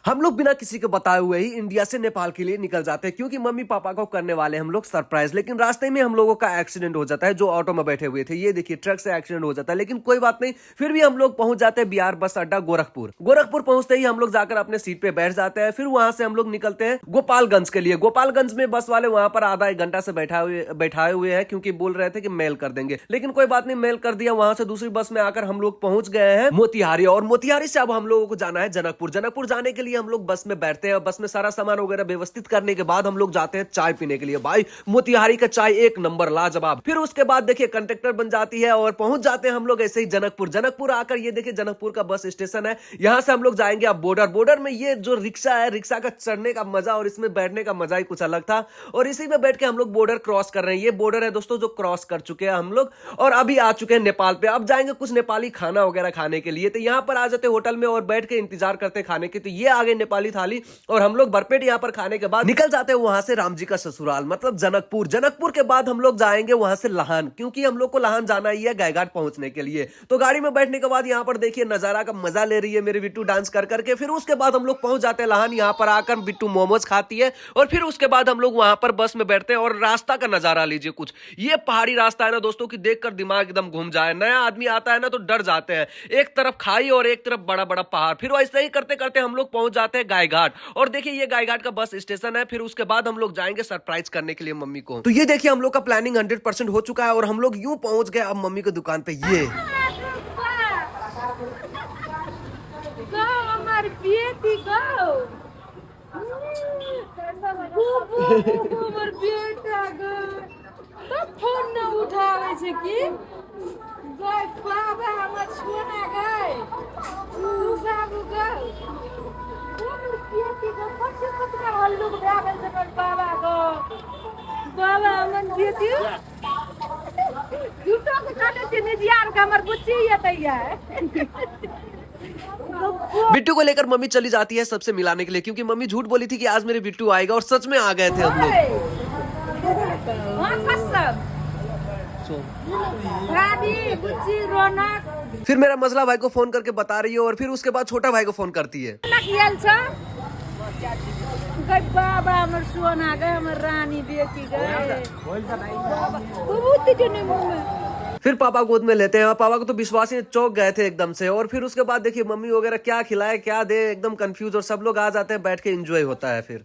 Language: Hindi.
हम लोग बिना किसी को बताए हुए ही इंडिया से नेपाल के लिए निकल जाते हैं क्योंकि मम्मी पापा को करने वाले हम लोग सरप्राइज। लेकिन रास्ते में हम लोगों का एक्सीडेंट हो जाता है। जो ऑटो में बैठे हुए थे, ये देखिए ट्रक से एक्सीडेंट हो जाता है, लेकिन कोई बात नहीं, फिर भी हम लोग पहुंच जाते हैं बिहार बस अड्डा गोरखपुर। गोरखपुर पहुंचते ही हम लोग जाकर अपने सीट पे बैठ जाते हैं। फिर वहां से हम लोग निकलते हैं गोपालगंज के लिए। गोपालगंज में बस वाले वहां पर आधा एक घंटा से बैठाए हुए हैं क्योंकि बोल रहे थे कि मेल कर देंगे, लेकिन कोई बात नहीं, मेल कर दिया। वहां से दूसरी बस में आकर हम लोग पहुंच गए हैं मोतिहारी, और मोतिहारी से अब हम लोगों को जाना है जनकपुर। जनकपुर जाने के लिए हम लोग बस में बैठते हैं। बस में सारा सामान वगैरह व्यवस्थित करने के बाद हम लोग जाते हैं चाय पीने के लिए। भाई मोतिहारी का चाय एक नंबर, लाजवाब। फिर उसके बाद देखिए कंडक्टर बन जाती है और पहुंच जाते हैं हम लोग ऐसे ही जनकपुर। जनकपुर आकर ये देखिए जनकपुर का बस स्टेशन है। यहां से हम लोग जाएंगे अब बॉर्डर। बॉर्डर में ये जो रिक्शा है, रिक्शा का चढ़ने का मजा और इसमें बैठने का मजा ही कुछ अलग था। और इसी में बैठ के हम लोग बॉर्डर क्रॉस कर रहे हैं। ये बॉर्डर है दोस्तों जो क्रॉस कर चुके हैं हम लोग, और अभी आ चुके हैं नेपाल पे। अब जाएंगे कुछ नेपाली खाना वगैरह खाने के लिए। तो यहाँ पर आ जाते होटल में और बैठ के इंतजार करते खाने की। तो ये आ गए नेपाली थाली, और हम लोग भरपेट यहाँ पर खाने के बाद निकल जाते हैं वहां से राम जी का ससुराल, मतलब जनकपुर। जनकपुर के बाद हम लोग जाएंगे वहां से लाहन, क्योंकि हम लोग को लाहन जाना ही है गायघाट पहुंचने के लिए। तो गाड़ी में बैठने के बाद यहाँ पर देखिए नजारा का मजा ले रही है मेरी बिट्टू डांस कर करके। फिर उसके बाद हम लोग पहुंच जाते हैं लाहन। यहाँ पर आकर बिट्टू मोमोज खाती है, और फिर उसके बाद हम लोग वहां पर बस में बैठते हैं। और रास्ता का नजारा लीजिए कुछ, ये पहाड़ी रास्ता है ना दोस्तों की देखकर दिमाग एकदम घूम जाए। नया आदमी आता है ना तो डर जाते हैं। एक तरफ खाई और एक तरफ बड़ा बड़ा पहाड़। फिर वैसे ही करते करते हम लोग पहुंच जाते हैं गायघाट। और देखिए ये गायघाट का बस स्टेशन है। फिर उसके बाद हम लोग जाएंगे सरप्राइज करने के लिए मम्मी को। तो ये देखिए हम लोग का प्लानिंग 100% हो चुका है, और हम लोग यूं पहुंच गए अब मम्मी की दुकान पे। ये फोन न उठावे छै कि गय बाबा हमर सोना गय तू बाबू गय हमर बेटी के कच्चे कच्चे हल्लुक भए गेल छै हमर बाबा गो। बाबा हमर बेटी झूठो के काटे छै निजियार के हमर बुच्ची एतैया। बिट्टू को लेकर मम्मी चली जाती है सबसे मिलाने के लिए, क्योंकि मम्मी झूठ बोली थी कि आज मेरे बिट्टू आएगा, और सच में आ गए थे हम लोग। फिर मेरा मसला भाई को फोन करके बता रही है, और फिर उसके बाद छोटा भाई को फोन करती है। बाबा हमर सोना गए हमर रानी बेटी गए। फिर पापा गोद में लेते हैं। पापा को तो विश्वास ही चौंक गए थे एकदम से। और फिर उसके बाद देखिए मम्मी वगैरह क्या खिलाए क्या दे, एकदम कंफ्यूज, और सब लोग आ जाते हैं, बैठ के एंजॉय होता है फिर।